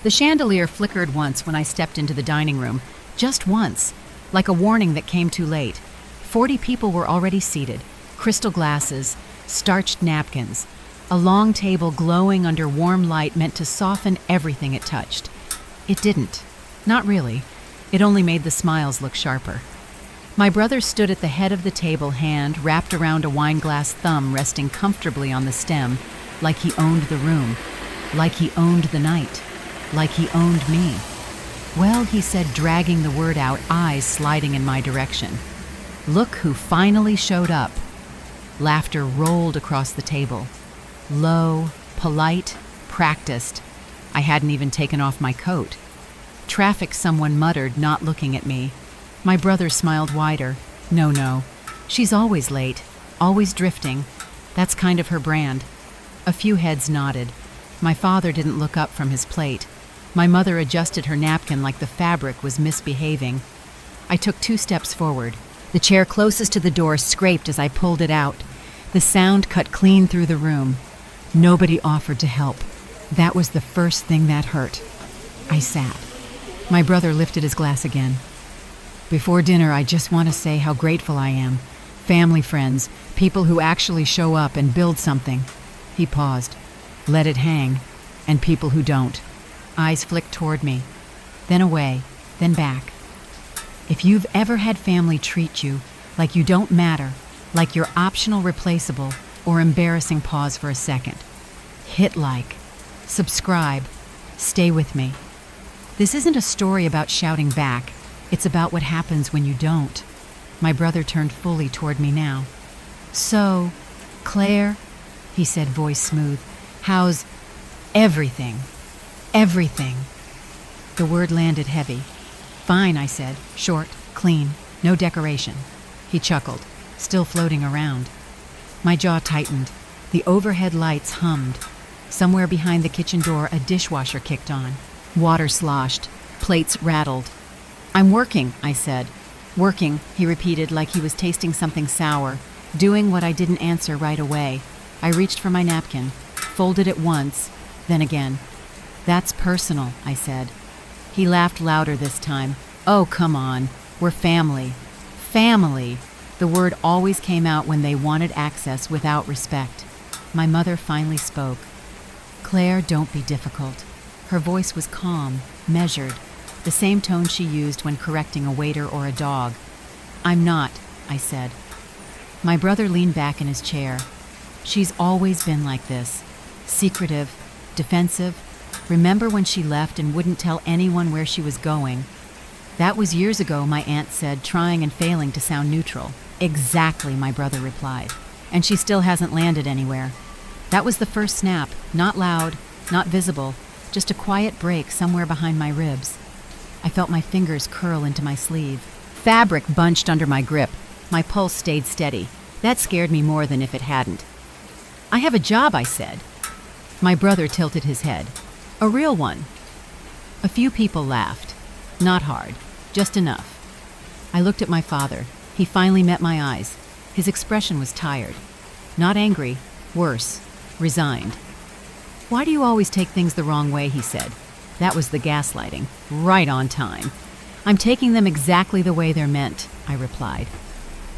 The chandelier flickered once when I stepped into the dining room, just once, like a warning that came too late. 40 people were already seated, crystal glasses, starched napkins, a long table glowing under warm light meant to soften everything it touched. It didn't. Not really. It only made the smiles look sharper. My brother stood at the head of the table, hand wrapped around a wineglass, thumb resting comfortably on the stem, like he owned the room, like he owned the night, like he owned me. Well, he said, dragging the word out, eyes sliding in my direction. Look who finally showed up. Laughter rolled across the table. Low, polite, practiced. I hadn't even taken off my coat. Traffic, someone muttered, not looking at me. My brother smiled wider. No. She's always late, always drifting. That's kind of her brand. A few heads nodded. My father didn't look up from his plate. My mother adjusted her napkin like the fabric was misbehaving. I took 2 steps forward. The chair closest to the door scraped as I pulled it out. The sound cut clean through the room. Nobody offered to help. That was the first thing that hurt. I sat. My brother lifted his glass again. Before dinner, I just want to say how grateful I am. Family, friends, people who actually show up and build something. He paused, let it hang, and people who don't. Eyes flicked toward me, then away, then back. If you've ever had family treat you like you don't matter, like you're optional, replaceable, or embarrassing, pause for a second. Hit like, subscribe, stay with me. This isn't a story about shouting back. It's about what happens when you don't. My brother turned fully toward me now. So, Claire, he said, voice smooth, how's everything? Everything. The word landed heavy. Fine, I said, short, clean, no decoration. He chuckled, still floating around. My jaw tightened. The overhead lights hummed. Somewhere behind the kitchen door, a dishwasher kicked on. Water sloshed. Plates rattled. I'm working, I said. Working, he repeated like he was tasting something sour, doing what I didn't answer right away. I reached for my napkin, folded it once, then again. That's personal, I said. He laughed louder this time. Oh, come on. We're family. Family. The word always came out when they wanted access without respect. My mother finally spoke. Claire, don't be difficult. Her voice was calm, measured, the same tone she used when correcting a waiter or a dog. I'm not, I said. My brother leaned back in his chair. She's always been like this. Secretive, defensive. Remember when she left and wouldn't tell anyone where she was going? That was years ago, my aunt said, trying and failing to sound neutral. Exactly, my brother replied. And she still hasn't landed anywhere. That was the first snap, not loud, not visible, just a quiet break somewhere behind my ribs. I felt my fingers curl into my sleeve. Fabric bunched under my grip. My pulse stayed steady. That scared me more than if it hadn't. I have a job, I said. My brother tilted his head. A real one. A few people laughed. Not hard, just enough. I looked at my father. He finally met my eyes. His expression was tired. Not angry, worse, resigned. Why do you always take things the wrong way, he said. That was the gaslighting, right on time. I'm taking them exactly the way they're meant, I replied.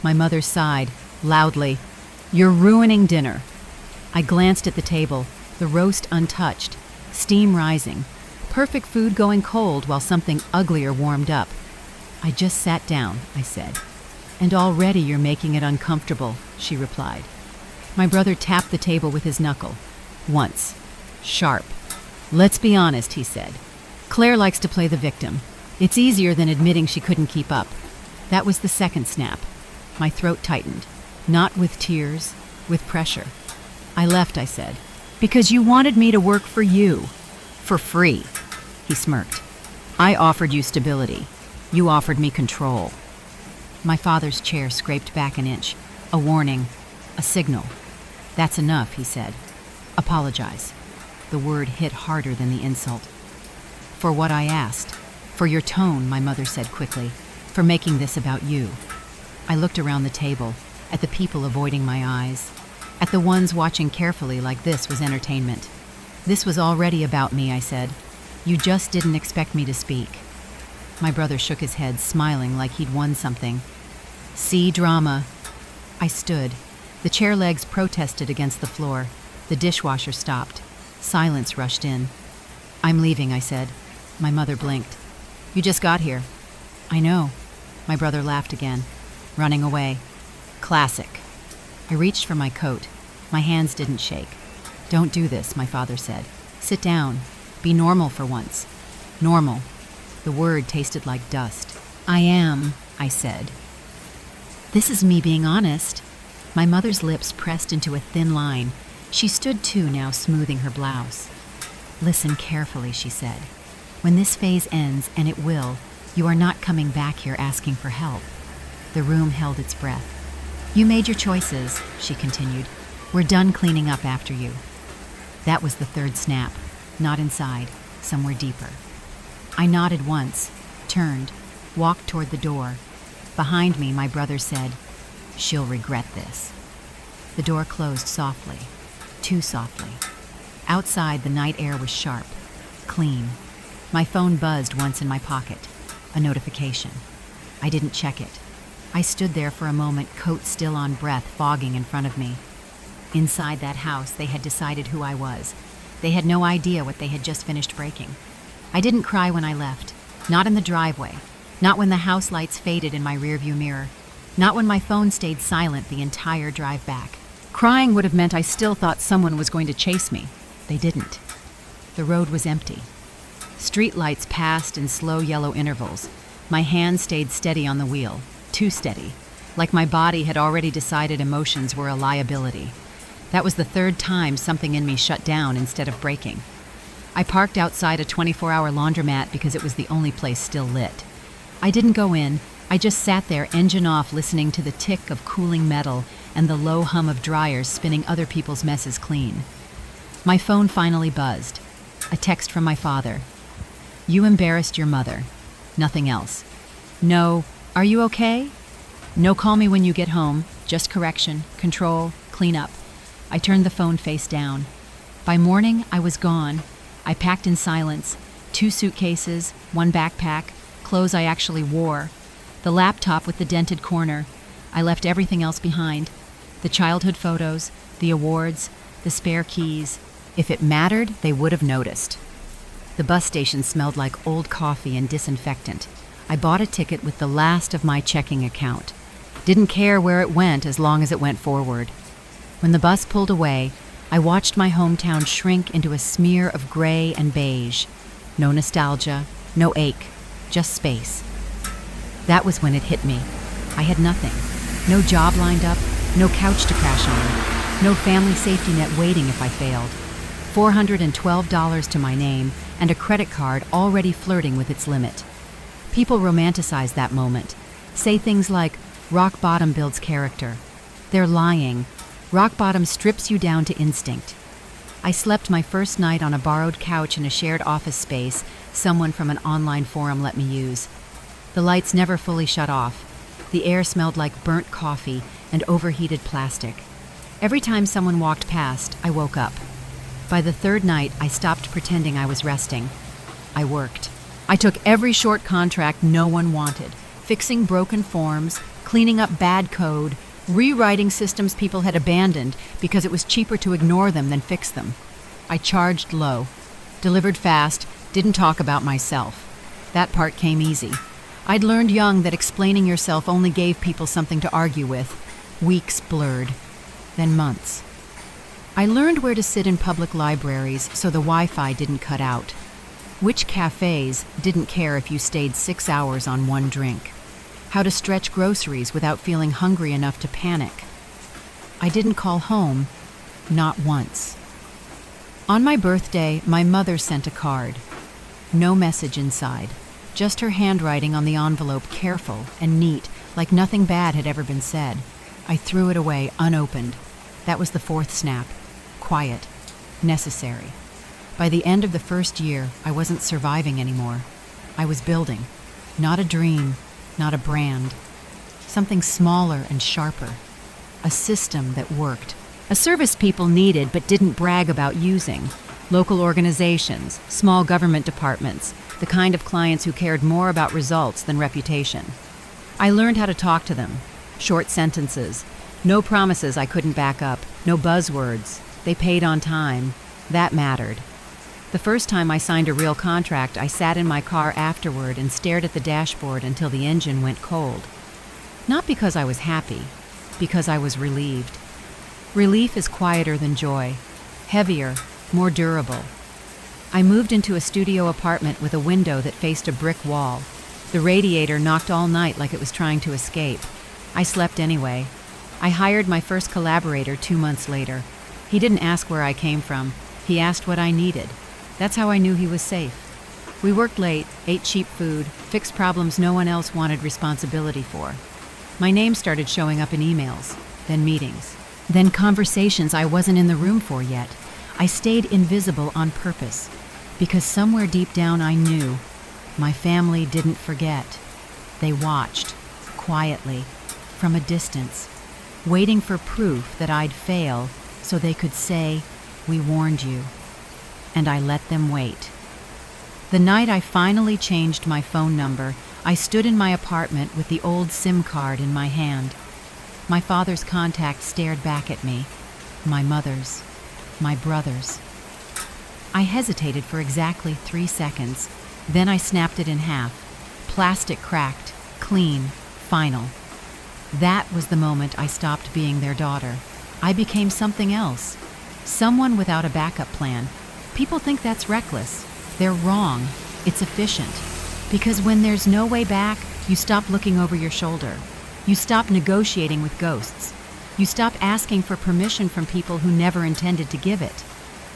My mother sighed, loudly. You're ruining dinner. I glanced at the table, the roast untouched, steam rising, perfect food going cold while something uglier warmed up. I just sat down, I said. And already you're making it uncomfortable, she replied. My brother tapped the table with his knuckle. Once. Sharp. Let's be honest, he said. Claire likes to play the victim. It's easier than admitting she couldn't keep up. That was the second snap. My throat tightened. Not with tears, with pressure. I left, I said. Because you wanted me to work for you. For free. He smirked. I offered you stability. You offered me control. My father's chair scraped back an inch. A warning. A signal. That's enough, he said. Apologize. The word hit harder than the insult. For what I asked. For your tone, my mother said quickly. For making this about you. I looked around the table, at the people avoiding my eyes, at the ones watching carefully like this was entertainment. This was already about me, I said. You just didn't expect me to speak." My brother shook his head, smiling like he'd won something. "See drama." I stood. The chair legs protested against the floor. The dishwasher stopped. Silence rushed in. "I'm leaving," I said. My mother blinked. "You just got here." "I know." My brother laughed again. "Running away. Classic." I reached for my coat. My hands didn't shake. "Don't do this," my father said. "Sit down. Be normal for once." Normal. The word tasted like dust. "I am," I said. "This is me being honest." My mother's lips pressed into a thin line. She stood too now, smoothing her blouse. "Listen carefully," she said. "When this phase ends, and it will, you are not coming back here asking for help." The room held its breath. "You made your choices," she continued. "We're done cleaning up after you." That was the third snap. Not inside, somewhere deeper. I nodded once, turned, walked toward the door. Behind me, my brother said, "She'll regret this." The door closed softly, too softly. Outside, the night air was sharp, clean. My phone buzzed once in my pocket, a notification. I didn't check it. I stood there for a moment, coat still on breath, fogging in front of me. Inside that house, they had decided who I was. They had no idea what they had just finished breaking. I didn't cry when I left, not in the driveway, not when the house lights faded in my rearview mirror, not when my phone stayed silent the entire drive back. Crying would have meant I still thought someone was going to chase me. They didn't. The road was empty. Street lights passed in slow yellow intervals. My hand stayed steady on the wheel, too steady, like my body had already decided emotions were a liability. That was the third time something in me shut down instead of breaking. I parked outside a 24-hour laundromat because it was the only place still lit. I didn't go in. I just sat there, engine off, listening to the tick of cooling metal and the low hum of dryers spinning other people's messes clean. My phone finally buzzed. A text from my father. "You embarrassed your mother. Nothing else. No, are you okay? No, call me when you get home. Just correction, control, clean up." I turned the phone face down. By morning, I was gone. I packed in silence. 2 suitcases, 1 backpack, clothes I actually wore. The laptop with the dented corner. I left everything else behind. The childhood photos, the awards, the spare keys. If it mattered, they would have noticed. The bus station smelled like old coffee and disinfectant. I bought a ticket with the last of my checking account. Didn't care where it went as long as it went forward. When the bus pulled away, I watched my hometown shrink into a smear of gray and beige. No nostalgia, no ache, just space. That was when it hit me. I had nothing. No job lined up, no couch to crash on, no family safety net waiting if I failed. $412 to my name and a credit card already flirting with its limit. People romanticize that moment, say things like, "Rock bottom builds character." They're lying. Rock bottom strips you down to instinct. I slept my first night on a borrowed couch in a shared office space someone from an online forum let me use. The lights never fully shut off. The air smelled like burnt coffee and overheated plastic. Every time someone walked past, I woke up. By the third night, I stopped pretending I was resting. I worked. I took every short contract no one wanted, fixing broken forms, cleaning up bad code, rewriting systems people had abandoned because it was cheaper to ignore them than fix them. I charged low, delivered fast, didn't talk about myself. That part came easy. I'd learned young that explaining yourself only gave people something to argue with. Weeks blurred, then months. I learned where to sit in public libraries so the Wi-Fi didn't cut out. Which cafes didn't care if you stayed 6 hours on one drink. How to stretch groceries without feeling hungry enough to panic. I didn't call home, not once. On my birthday, my mother sent a card. No message inside, just her handwriting on the envelope, careful and neat, like nothing bad had ever been said. I threw it away, unopened. That was the 4th snap. Quiet, necessary. By the end of the first year, I wasn't surviving anymore. I was building, not a dream, not a brand. Something smaller and sharper. A system that worked. A service people needed but didn't brag about using. Local organizations, small government departments, the kind of clients who cared more about results than reputation. I learned how to talk to them. Short sentences. No promises I couldn't back up. No buzzwords. They paid on time. That mattered. The first time I signed a real contract, I sat in my car afterward and stared at the dashboard until the engine went cold. Not because I was happy, because I was relieved. Relief is quieter than joy, heavier, more durable. I moved into a studio apartment with a window that faced a brick wall. The radiator knocked all night like it was trying to escape. I slept anyway. I hired my first collaborator 2 months later. He didn't ask where I came from. He asked what I needed. That's how I knew he was safe. We worked late, ate cheap food, fixed problems no one else wanted responsibility for. My name started showing up in emails, then meetings, then conversations I wasn't in the room for yet. I stayed invisible on purpose, because somewhere deep down I knew my family didn't forget. They watched, quietly, from a distance, waiting for proof that I'd fail so they could say, "We warned you." And I let them wait. The night I finally changed my phone number, I stood in my apartment with the old SIM card in my hand. My father's contact stared back at me, my mother's, my brother's. I hesitated for exactly 3 seconds. Then I snapped it in half. Plastic cracked, clean, final. That was the moment I stopped being their daughter. I became something else. Someone without a backup plan. People think that's reckless. They're wrong. It's efficient. Because when there's no way back, you stop looking over your shoulder. You stop negotiating with ghosts. You stop asking for permission from people who never intended to give it.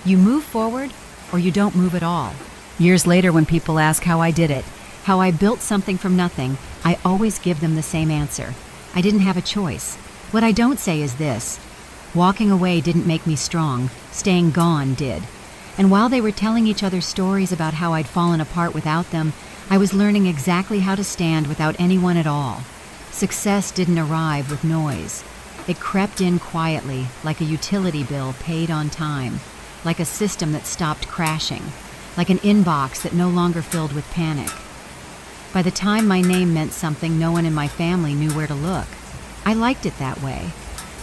You move forward, or you don't move at all. Years later, when people ask how I did it, how I built something from nothing, I always give them the same answer. I didn't have a choice. What I don't say is this: walking away didn't make me strong. Staying gone did. And while they were telling each other stories about how I'd fallen apart without them, I was learning exactly how to stand without anyone at all. Success didn't arrive with noise. It crept in quietly, like a utility bill paid on time, like a system that stopped crashing, like an inbox that no longer filled with panic. By the time my name meant something, no one in my family knew where to look. I liked it that way.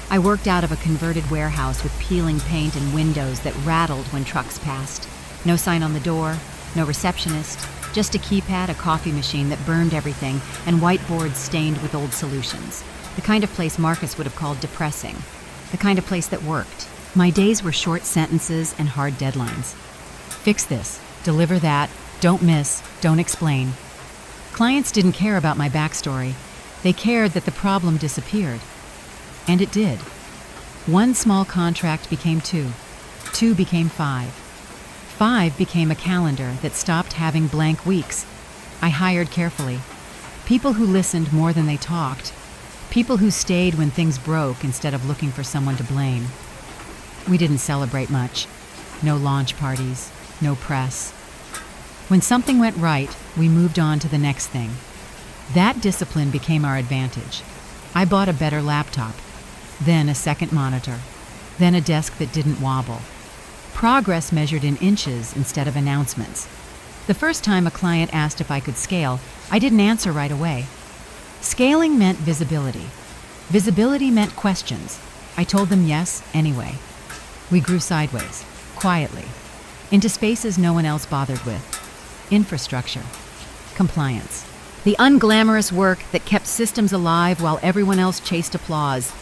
I worked out of a converted warehouse with peeling paint and windows that rattled when trucks passed. No sign on the door, no receptionist, just a keypad, a coffee machine that burned everything, and whiteboards stained with old solutions. The kind of place Marcus would have called depressing. The kind of place that worked. My days were short sentences and hard deadlines. Fix this, deliver that, don't miss, don't explain. Clients didn't care about my backstory. They cared that the problem disappeared. And it did. 1 small contract became 2. 2 became 5. 5 became a calendar that stopped having blank weeks. I hired carefully. People who listened more than they talked. People who stayed when things broke instead of looking for someone to blame. We didn't celebrate much. No launch parties, no press. When something went right, we moved on to the next thing. That discipline became our advantage. I bought a better laptop, then a second monitor, then a desk that didn't wobble. Progress measured in inches instead of announcements. The first time a client asked if I could scale, I didn't answer right away. Scaling meant visibility. Visibility meant questions. I told them yes anyway. We grew sideways, quietly, into spaces no one else bothered with. Infrastructure. Compliance. The unglamorous work that kept systems alive while everyone else chased applause.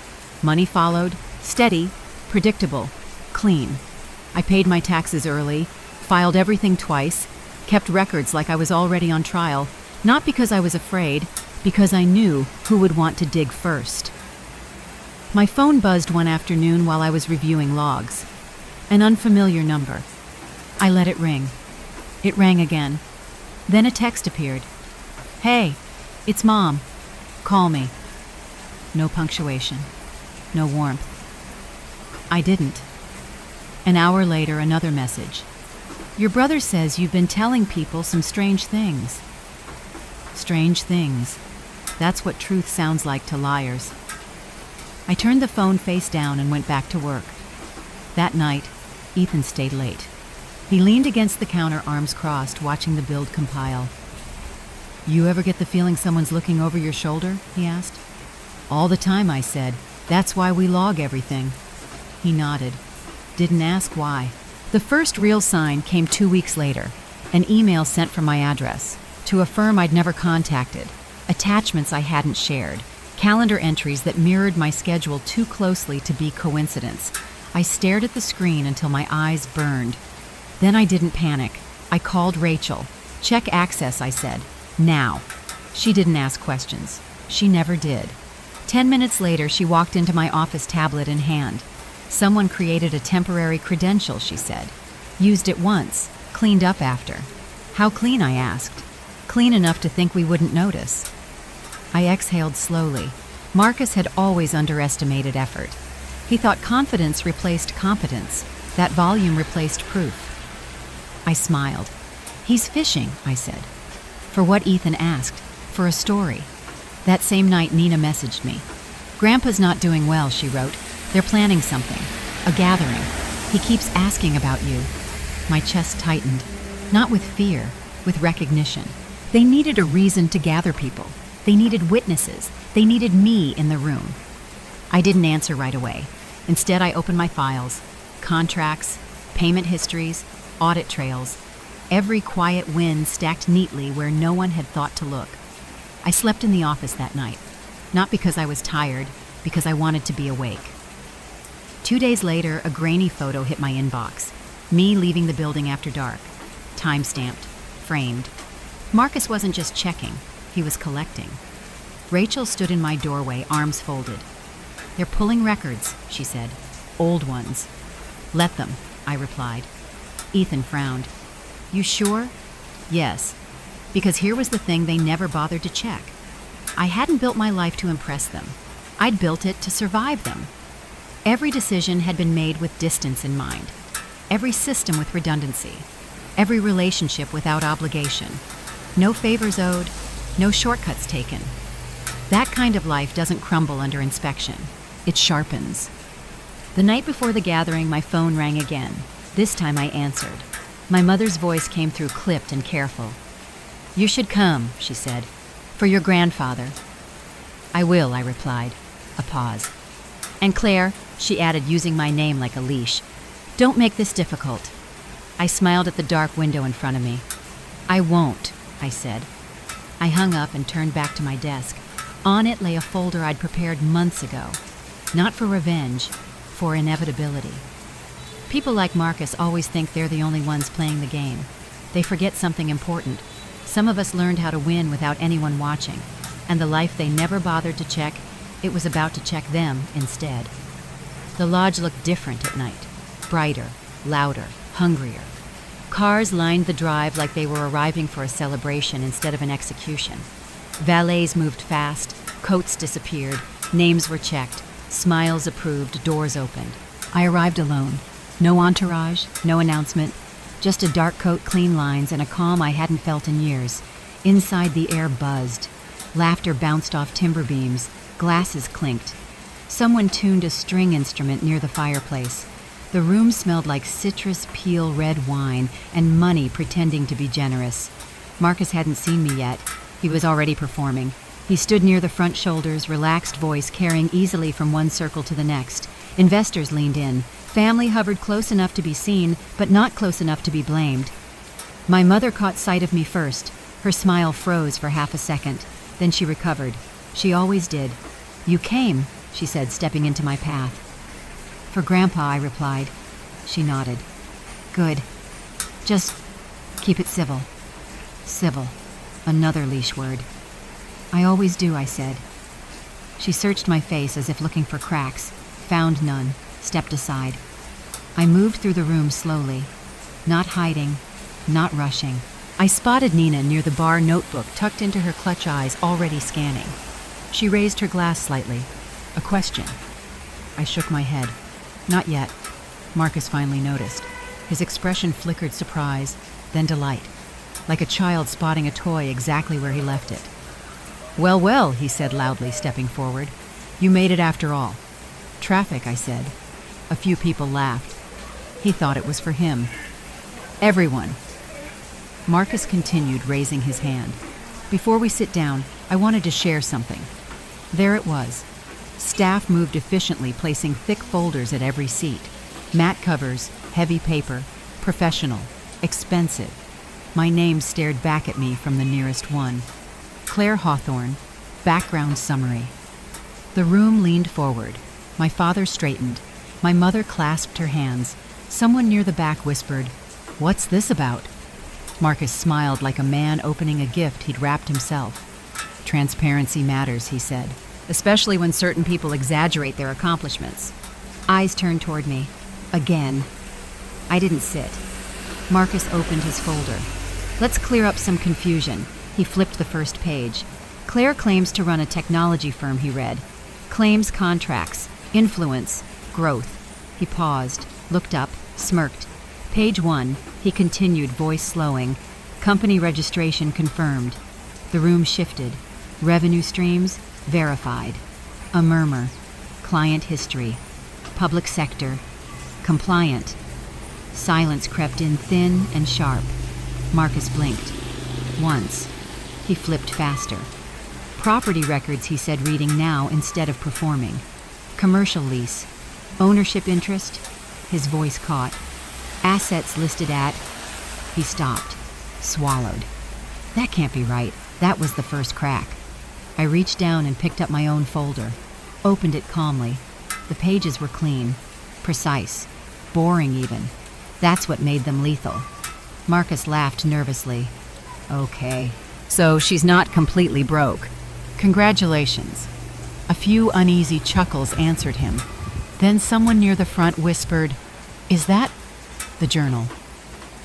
Money followed, steady, predictable, clean. I paid my taxes early, filed everything twice, kept records like I was already on trial, not because I was afraid, because I knew who would want to dig first. My phone buzzed one afternoon while I was reviewing logs. An unfamiliar number. I let it ring. It rang again. Then a text appeared. "Hey, it's Mom. Call me." No punctuation. No warmth. I didn't. An hour later, another message. "Your brother says you've been telling people some strange things." Strange things. That's what truth sounds like to liars. I turned the phone face down and went back to work. That night, Ethan stayed late. He leaned against the counter, arms crossed, watching the build compile. "You ever get the feeling someone's looking over your shoulder?" he asked. "All the time," I said. "That's why we log everything." He nodded. Didn't ask why. The first real sign came 2 weeks later. An email sent from my address to a firm I'd never contacted, attachments I hadn't shared, calendar entries that mirrored my schedule too closely to be coincidence. I stared at the screen until my eyes burned. Then I didn't panic. I called Rachel. "Check access," I said. "Now." She didn't ask questions. She never did. 10 minutes later, she walked into my office, tablet in hand. "Someone created a temporary credential," she said. "Used it once, cleaned up after." "How clean?" I asked. "Clean enough to think we wouldn't notice." I exhaled slowly. Marcus had always underestimated effort. He thought confidence replaced competence, that volume replaced proof. I smiled. "He's fishing," I said. For what Ethan asked, for a story. That same night, Nina messaged me. "Grandpa's not doing well," she wrote. "They're planning something, a gathering. He keeps asking about you." My chest tightened, not with fear, with recognition. They needed a reason to gather people. They needed witnesses. They needed me in the room. I didn't answer right away. Instead, I opened my files, contracts, payment histories, audit trails, every quiet win stacked neatly where no one had thought to look. I slept in the office that night, not because I was tired, because I wanted to be awake. 2 days later, a grainy photo hit my inbox. Me leaving the building after dark. Time-stamped, framed. Marcus wasn't just checking, he was collecting. Rachel stood in my doorway, arms folded. "They're pulling records," she said. "Old ones." "Let them," I replied. Ethan frowned. "You sure?" "Yes, because here was the thing they never bothered to check. I hadn't built my life to impress them. I'd built it to survive them. Every decision had been made with distance in mind. Every system with redundancy. Every relationship without obligation. No favors owed, no shortcuts taken. That kind of life doesn't crumble under inspection. It sharpens. The night before the gathering, my phone rang again. This time I answered. My mother's voice came through, clipped and careful. "You should come," she said, "for your grandfather." "I will," I replied. A pause. "And Claire," she added, using my name like a leash, "don't make this difficult." I smiled at the dark window in front of me. "I won't," I said. I hung up and turned back to my desk. On it lay a folder I'd prepared months ago. Not for revenge, for inevitability. People like Marcus always think they're the only ones playing the game. They forget something important. Some of us learned how to win without anyone watching, and the life they never bothered to check, it was about to check them instead. The lodge looked different at night. Brighter, louder, hungrier. Cars lined the drive like they were arriving for a celebration instead of an execution. Valets moved fast, coats disappeared, names were checked, smiles approved, doors opened. I arrived alone. No entourage, no announcement, just a dark coat, clean lines, and a calm I hadn't felt in years. Inside, the air buzzed. Laughter bounced off timber beams. Glasses clinked. Someone tuned a string instrument near the fireplace. The room smelled like citrus peel red wine and money pretending to be generous. Marcus hadn't seen me yet. He was already performing. He stood near the front shoulders, relaxed voice carrying easily from one circle to the next. Investors leaned in. Family hovered close enough to be seen, but not close enough to be blamed. My mother caught sight of me first. Her smile froze for half a second. Then she recovered. She always did. "You came," she said, stepping into my path. "For Grandpa," I replied. She nodded. "Good. Just keep it civil." Civil. Another leash word. "I always do," I said. She searched my face as if looking for cracks, found none, stepped aside. I moved through the room slowly, not hiding, not rushing. I spotted Nina near the bar, notebook tucked into her clutch eyes, already scanning. She raised her glass slightly. "A question." I shook my head. "Not yet." Marcus finally noticed. His expression flickered surprise, then delight, like a child spotting a toy exactly where he left it. "Well, well," he said loudly, stepping forward. "You made it after all." "Traffic," I said. A few people laughed. He thought it was for him. Everyone. Marcus continued, raising his hand. Before we sit down, I wanted to share something. There it was. Staff moved efficiently, placing thick folders at every seat. Mat covers, heavy paper, professional, expensive. My name stared back at me from the nearest one. Claire Hawthorne, background summary. The room leaned forward. My father straightened. My mother clasped her hands. Someone near the back whispered, "What's this about?" Marcus smiled like a man opening a gift he'd wrapped himself. "Transparency matters," he said, "especially when certain people exaggerate their accomplishments." Eyes turned toward me. Again. I didn't sit. Marcus opened his folder. "Let's clear up some confusion." He flipped the first page. "Claire claims to run a technology firm," he read. "Claims contracts, influence, growth." He paused, looked up, smirked. "Page 1, he continued, voice slowing. "Company registration confirmed." The room shifted. Revenue streams, verified. A murmur. Client history. Public sector. Compliant. Silence crept in thin and sharp. Marcus blinked. Once. He flipped faster. "Property records," he said, reading now instead of performing. "Commercial lease. Ownership interest." His voice caught. "Assets listed at..." He stopped. Swallowed. That can't be right. That was the first crack. I reached down and picked up my own folder. Opened it calmly. The pages were clean. Precise. Boring even. That's what made them lethal. Marcus laughed nervously. "Okay. So she's not completely broke. Congratulations." A few uneasy chuckles answered him. Then someone near the front whispered, "Is that..." The journal.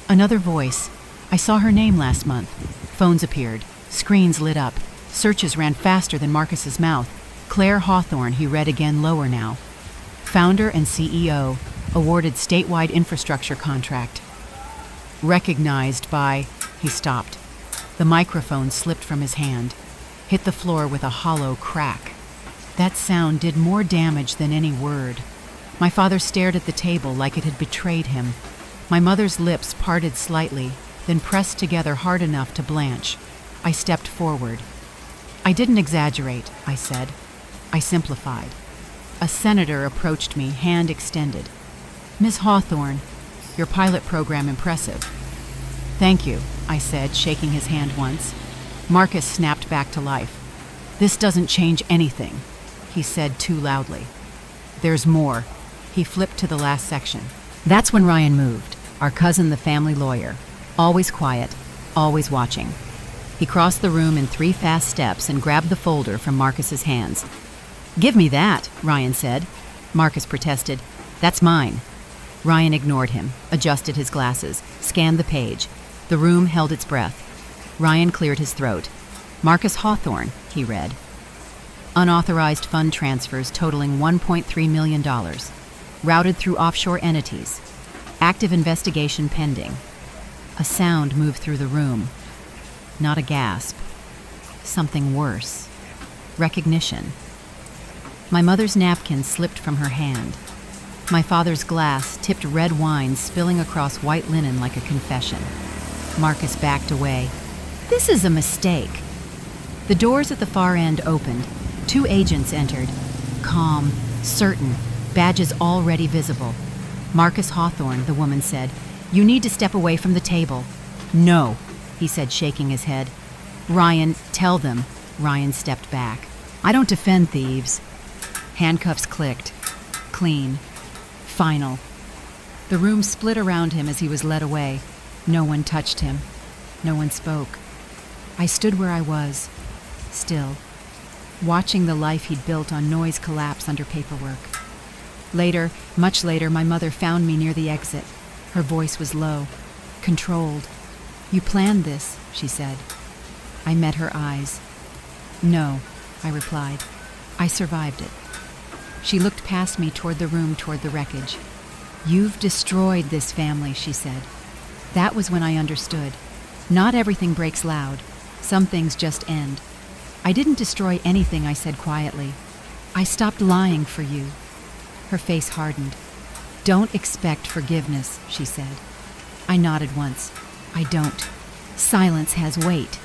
Another voice. "I saw her name last month." Phones appeared. Screens lit up. Searches ran faster than Marcus's mouth. "Claire Hawthorne," he read again, lower now. "Founder and CEO. Awarded statewide infrastructure contract. Recognized by..." He stopped. The microphone slipped from his hand. Hit the floor with a hollow crack. That sound did more damage than any word. My father stared at the table like it had betrayed him. My mother's lips parted slightly, then pressed together hard enough to blanch. I stepped forward. "I didn't exaggerate," I said. I simplified. A senator approached me, hand extended. "Ms. Hawthorne, your pilot program impressive." "Thank you," I said, shaking his hand once. Marcus snapped back to life. "This doesn't change anything," he said too loudly. "There's more." He flipped to the last section. That's when Ryan moved, our cousin, the family lawyer. Always quiet, always watching. He crossed the room in 3 fast steps and grabbed the folder from Marcus's hands. "Give me that," Ryan said. Marcus protested. "That's mine." Ryan ignored him, adjusted his glasses, scanned the page. The room held its breath. Ryan cleared his throat. "Marcus Hawthorne," he read. "Unauthorized fund transfers totaling $1.3 million. Routed through offshore entities. Active investigation pending." A sound moved through the room. Not a gasp. Something worse. Recognition. My mother's napkin slipped from her hand. My father's glass tipped red wine spilling across white linen like a confession. Marcus backed away. "This is a mistake." The doors at the far end opened. 2 agents entered. Calm, certain, badges already visible. "Marcus Hawthorne," the woman said. "You need to step away from the table." "No," he said, shaking his head. "Ryan, tell them." Ryan stepped back. "I don't defend thieves." Handcuffs clicked. Clean. Final. The room split around him as he was led away. No one touched him. No one spoke. I stood where I was, still, watching the life he'd built on noise collapse under paperwork. Later, much later, my mother found me near the exit. Her voice was low, controlled. "You planned this," she said. I met her eyes. "No," I replied. "I survived it." She looked past me toward the room, toward the wreckage. "You've destroyed this family," she said. That was when I understood. Not everything breaks loud. Some things just end. "I didn't destroy anything," I said quietly. "I stopped lying for you." Her face hardened. "Don't expect forgiveness," she said. I nodded once. I don't. Silence has weight.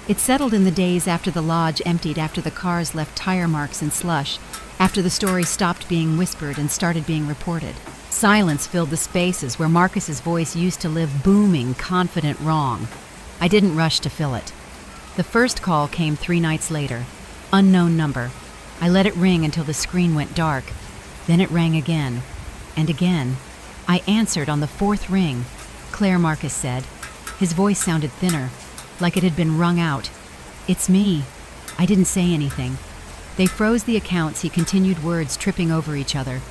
It settled in the days after the lodge emptied, after the cars left tire marks and slush, after the story stopped being whispered and started being reported. Silence filled the spaces where Marcus's voice used to live, booming, confident, wrong. I didn't rush to fill it. The first call came 3 nights later. Unknown number. I let it ring until the screen went dark. Then it rang again. And again. I answered on the 4th ring. Claire, Marcus said. His voice sounded thinner, like it had been wrung out. It's me. I didn't say anything. They froze the accounts. He continued, words tripping over each other.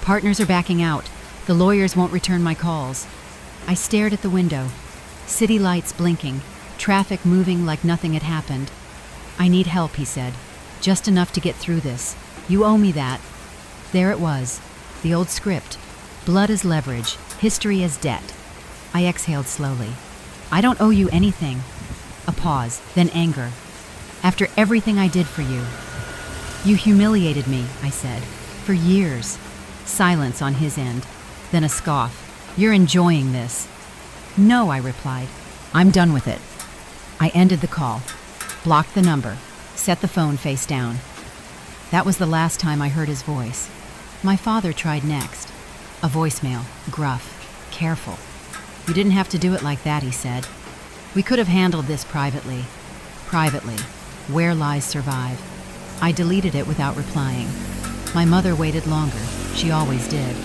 Partners are backing out. The lawyers won't return my calls. I stared at the window. City lights blinking. Traffic moving like nothing had happened. I need help, he said. Just enough to get through this. You owe me that. There it was. The old script. Blood as leverage. History as debt. I exhaled slowly. I don't owe you anything. A pause, then anger. After everything I did for you. You humiliated me, I said. For years. Silence on his end. Then a scoff. You're enjoying this. No, I replied. I'm done with it. I ended the call. Blocked the number. Set the phone face down. That was the last time I heard his voice. My father tried next. A voicemail. Gruff. Careful. You didn't have to do it like that, he said. We could have handled this privately. Privately. Where lies survive. I deleted it without replying. My mother waited longer. She always did.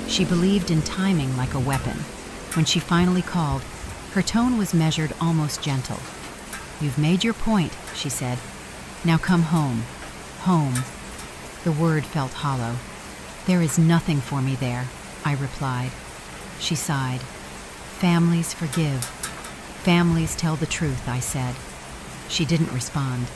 She believed in timing like a weapon. When she finally called, her tone was measured, almost gentle. You've made your point, she said. Now come home. Home. The word felt hollow. There is nothing for me there, I replied. She sighed. Families forgive. Families tell the truth, I said. She didn't respond.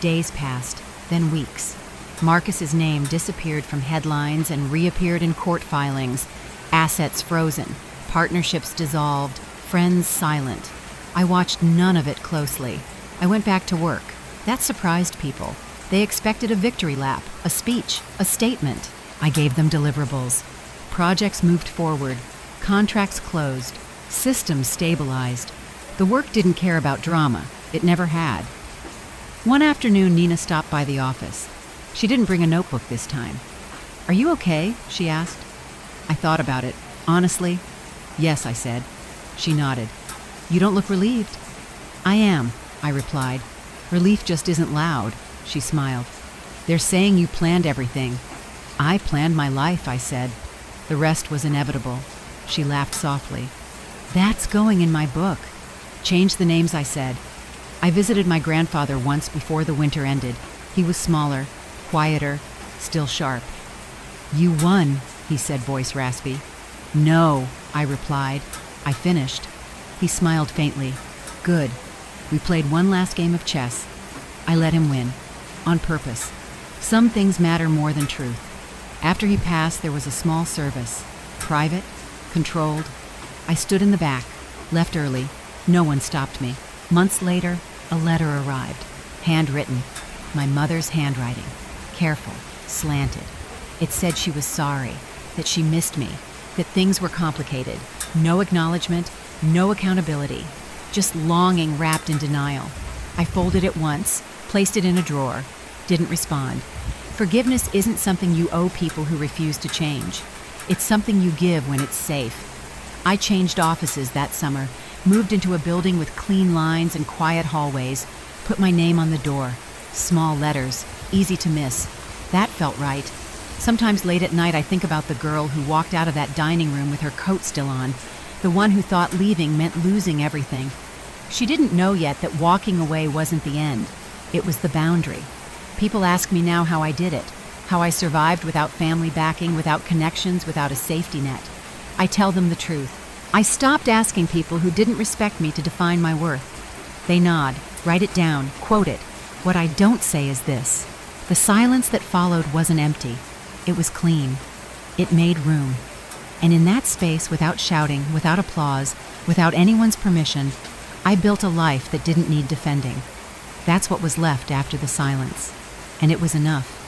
Days passed, then weeks. Marcus's name disappeared from headlines and reappeared in court filings. Assets frozen, partnerships dissolved, friends silent. I watched none of it closely. I went back to work. That surprised people. They expected a victory lap, a speech, a statement. I gave them deliverables. Projects moved forward. Contracts closed. Systems stabilized. The work didn't care about drama. It never had. One afternoon, Nina stopped by the office. She didn't bring a notebook this time. Are you okay? She asked. I thought about it. Honestly, yes, I said. She nodded. You don't look relieved. I am, I replied. Relief just isn't loud. She smiled. They're saying you planned everything. I planned my life, I said. The rest was inevitable. She laughed softly. That's going in my book. Change the names, I said. I visited my grandfather once before the winter ended. He was smaller, quieter, still sharp. You won, he said, voice raspy. No, I replied. I finished. He smiled faintly. Good. We played one last game of chess. I let him win. On purpose. Some things matter more than truth. After he passed, there was a small service. Private, controlled. I stood in the back, left early. No one stopped me. Months later, a letter arrived. Handwritten. My mother's handwriting. Careful, slanted. It said she was sorry, that she missed me, that things were complicated. No acknowledgement, no accountability. Just longing wrapped in denial. I folded it once, placed it in a drawer. Didn't respond. Forgiveness isn't something you owe people who refuse to change. It's something you give when it's safe. I changed offices that summer, moved into a building with clean lines and quiet hallways, put my name on the door. Small letters, easy to miss. That felt right. Sometimes late at night I think about the girl who walked out of that dining room with her coat still on, the one who thought leaving meant losing everything. She didn't know yet that walking away wasn't the end. It was the boundary. People ask me now how I did it, how I survived without family backing, without connections, without a safety net. I tell them the truth. I stopped asking people who didn't respect me to define my worth. They nod, write it down, quote it. What I don't say is this. The silence that followed wasn't empty. It was clean. It made room. And in that space, without shouting, without applause, without anyone's permission, I built a life that didn't need defending. That's what was left after the silence. And it was enough.